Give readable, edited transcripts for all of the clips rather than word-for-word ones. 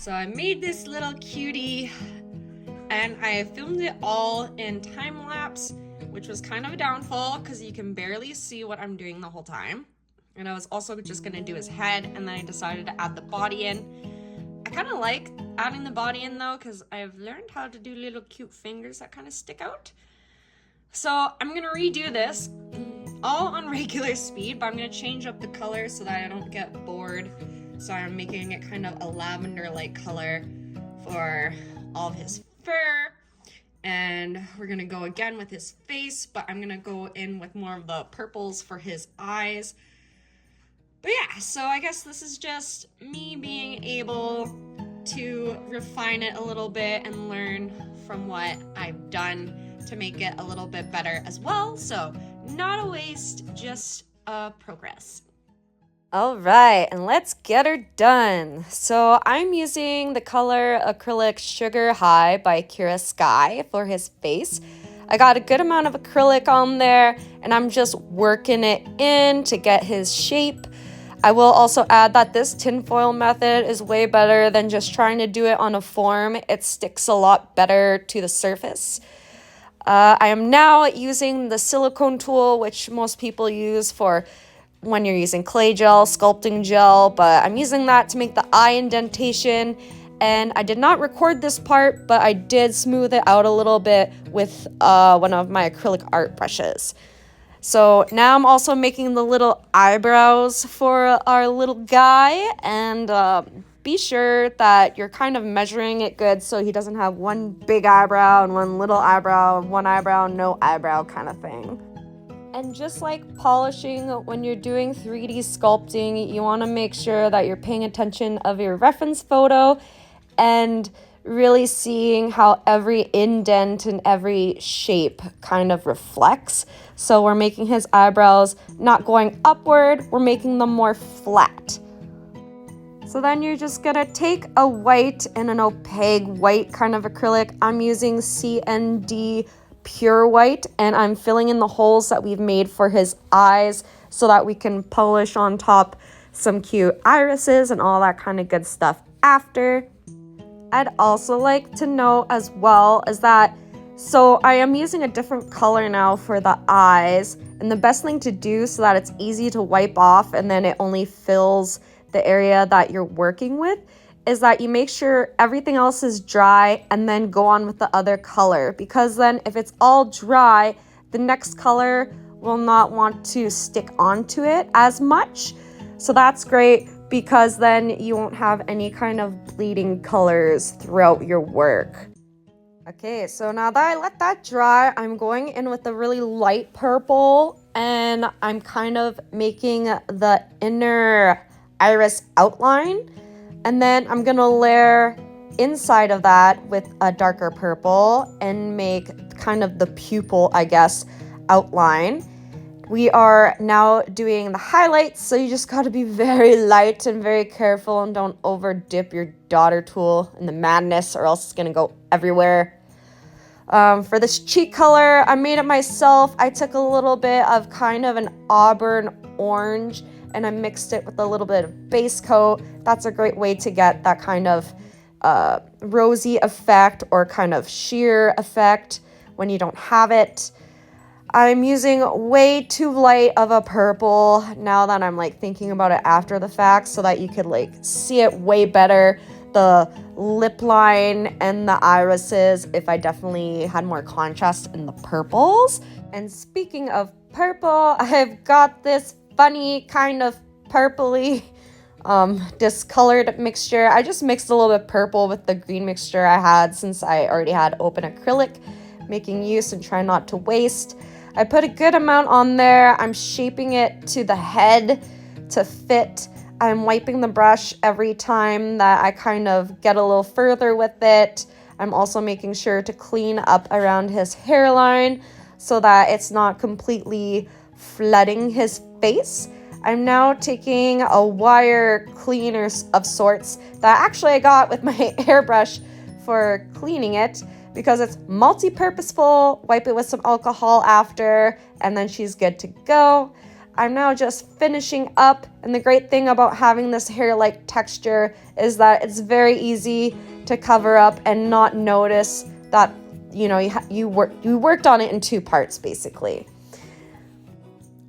So I made this little cutie and I filmed it all in time lapse, which was kind of a downfall because you can barely see what I'm doing the whole time. And I was also just gonna do his head, and then I decided to add the body in. I kind of like adding the body in though, because I've learned how to do little cute fingers that kind of stick out. So I'm gonna redo this all on regular speed, but I'm gonna change up the color so that I don't get bored. So I'm making it kind of a lavender-like color for all of his fur. And we're gonna go again with his face, but I'm gonna go in with more of the purples for his eyes. But yeah, so I guess this is just me being able to refine it a little bit and learn from what I've done to make it a little bit better as well. So not a waste, just a progress. All right, and let's get her done. So I'm using the color acrylic Sugar High by Kira Sky for his face. I got a good amount of acrylic on there, and I'm just working it in to get his shape. I will also add that this tinfoil method is way better than just trying to do it on a form. It sticks a lot better to the surface. I am now using the silicone tool, which most people use for when you're using clay gel, sculpting gel, but I'm using that to make the eye indentation. And I did not record this part, but I did smooth it out a little bit with one of my acrylic art brushes. So now I'm also making the little eyebrows for our little guy, and be sure that you're kind of measuring it good so he doesn't have one big eyebrow and one little eyebrow, one eyebrow, no eyebrow kind of thing. And just like polishing, when you're doing 3D sculpting, you want to make sure that you're paying attention of your reference photo and really seeing how every indent and every shape kind of reflects. So we're making his eyebrows not going upward, we're making them more flat. So then you're just gonna take a white and an opaque white kind of acrylic. I'm using CND Pure White, and I'm filling in the holes that we've made for his eyes so that we can polish on top some cute irises and all that kind of good stuff after. I'd also like to know as well is that, so I am using a different color now for the eyes, and the best thing to do so that it's easy to wipe off and then it only fills the area that you're working with is that you make sure everything else is dry and then go on with the other color, because then if it's all dry, the next color will not want to stick onto it as much. So that's great, because then you won't have any kind of bleeding colors throughout your work. Okay, so now that I let that dry, I'm going in with a really light purple, and I'm kind of making the inner iris outline. And then I'm gonna layer inside of that with a darker purple and make kind of the pupil, I guess, outline. We are now doing the highlights, so you just gotta be very light and very careful and don't over dip your daughter tool in the madness, or else it's gonna go everywhere. For this cheek color, I made it myself. I took a little bit of kind of an auburn orange and I mixed it with a little bit of base coat. That's a great way to get that kind of rosy effect or kind of sheer effect when you don't have it. I'm using way too light of a purple now that I'm like thinking about it after the fact, so that you could like see it way better. The lip line and the irises, if I definitely had more contrast in the purples. And speaking of purple, I've got this funny kind of purpley discolored mixture. I just mixed a little bit purple with the green mixture I had, since I already had open acrylic, making use and trying not to waste. I put a good amount on there. I'm shaping it to the head to fit. I'm wiping the brush every time that I kind of get a little further with it. I'm also making sure to clean up around his hairline so that it's not completely flooding his face. I'm now taking a wire cleaner of sorts that actually I got with my airbrush for cleaning it, because it's multi-purposeful. Wipe it with some alcohol after, and then she's good to go. I'm now just finishing up, and the great thing about having this hair-like texture is that it's very easy to cover up and not notice that, you know, you worked on it in two parts basically.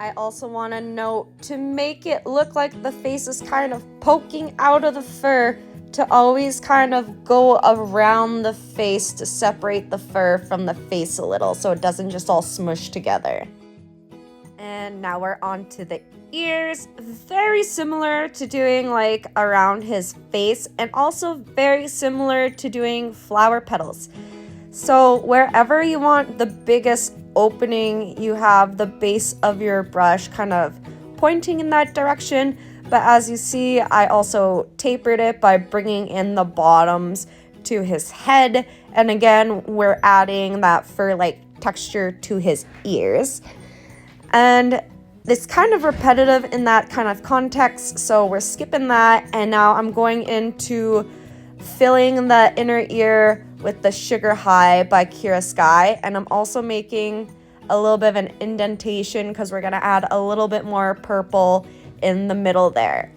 I also want to note, to make it look like the face is kind of poking out of the fur, to always kind of go around the face to separate the fur from the face a little so it doesn't just all smush together. And now we're on to the ears. Very similar to doing like around his face, and also very similar to doing flower petals. So wherever you want the biggest opening, you have the base of your brush kind of pointing in that direction. But as you see, I also tapered it by bringing in the bottoms to his head. And again, we're adding that fur-like texture to his ears. And it's kind of repetitive in that kind of context, so we're skipping that. And now I'm going into filling the inner ear with the Sugar High by Kira Sky, and I'm also making a little bit of an indentation because we're going to add a little bit more purple in the middle there.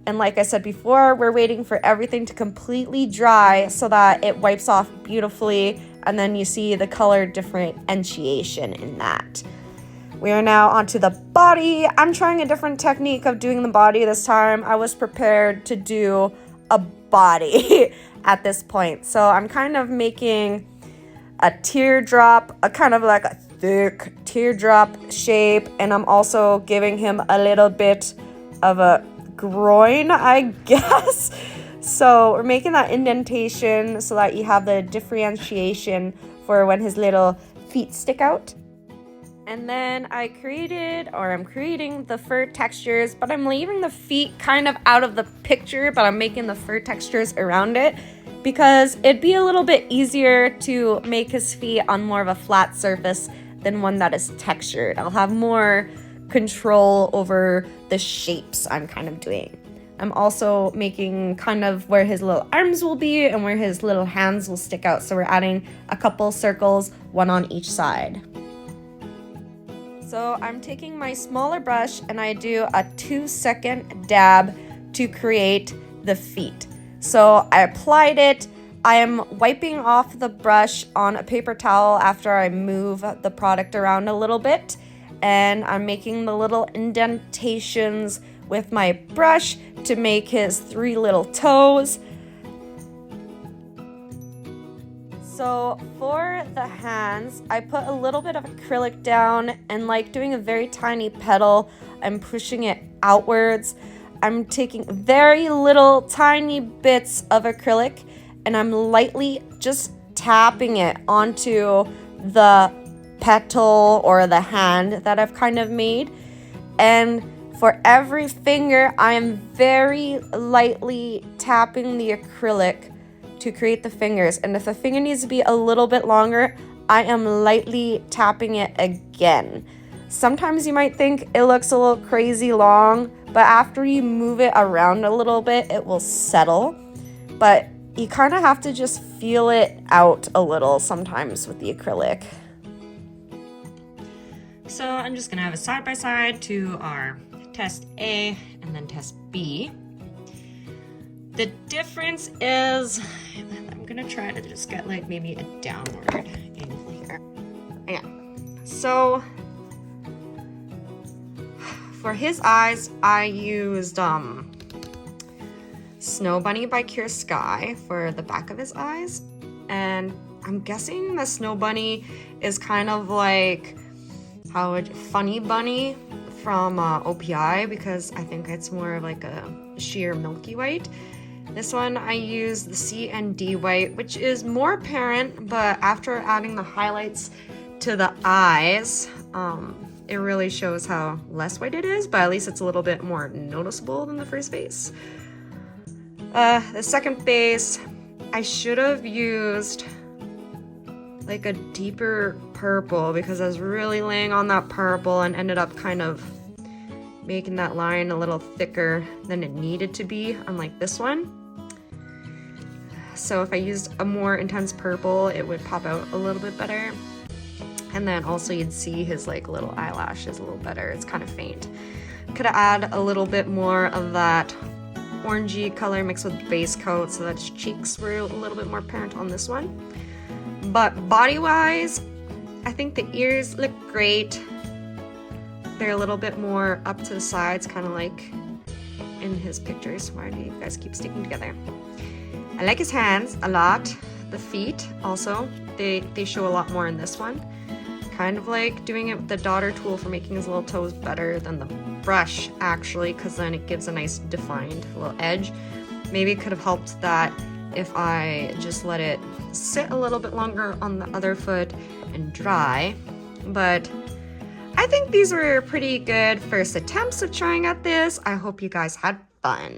And like I said before, we're waiting for everything to completely dry so that it wipes off beautifully, and then you see the color differentiation in that. We are now onto the body. I'm trying a different technique of doing the body this time. I was prepared to do a body at this point. So I'm kind of making a teardrop, a kind of like a thick teardrop shape. And I'm also giving him a little bit of a groin, I guess. So we're making that indentation so that you have the differentiation for when his little feet stick out. And then I'm creating the fur textures, but I'm leaving the feet kind of out of the picture, but I'm making the fur textures around it because it'd be a little bit easier to make his feet on more of a flat surface than one that is textured. I'll have more control over the shapes I'm kind of doing. I'm also making kind of where his little arms will be and where his little hands will stick out. So we're adding a couple circles, one on each side. So I'm taking my smaller brush and I do a 2-second dab to create the feet. So I applied it. I am wiping off the brush on a paper towel after I move the product around a little bit. And I'm making the little indentations with my brush to make his 3 little toes. So for the hands, I put a little bit of acrylic down, and like doing a very tiny petal, I'm pushing it outwards. I'm taking very little tiny bits of acrylic and I'm lightly just tapping it onto the petal or the hand that I've kind of made. And for every finger, I am very lightly tapping the acrylic to create the fingers. And if the finger needs to be a little bit longer, I am lightly tapping it again. Sometimes you might think it looks a little crazy long, but after you move it around a little bit, it will settle. But you kind of have to just feel it out a little sometimes with the acrylic. So I'm just gonna have a side-by-side to our test A and then test B. The difference is, I'm gonna try to just get like maybe a downward angle here. Yeah, so for his eyes, I used Snow Bunny by Kira Sky for the back of his eyes. And I'm guessing the Snow Bunny is kind of like Funny Bunny from OPI, because I think it's more of like a sheer milky white. This one I use the C and D white, which is more apparent, but after adding the highlights to the eyes, it really shows how less white it is, but at least it's a little bit more noticeable than the first base. The second base, I should have used like a deeper purple because I was really laying on that purple and ended up kind of making that line a little thicker than it needed to be, unlike this one. So if I used a more intense purple, it would pop out a little bit better. And then also you'd see his like little eyelashes a little better. It's kind of faint. Could add a little bit more of that orangey color mixed with base coat so that his cheeks were a little bit more apparent on this one. But body-wise, I think the ears look great. They're a little bit more up to the sides, kind of like in his pictures. Why do you guys keep sticking together? I like his hands a lot. The feet also, they show a lot more in this one. Kind of like doing it with the daughter tool for making his little toes better than the brush actually, because then it gives a nice defined little edge. Maybe it could have helped that if I just let it sit a little bit longer on the other foot and dry. But I think these were pretty good first attempts of trying at this. I hope you guys had fun.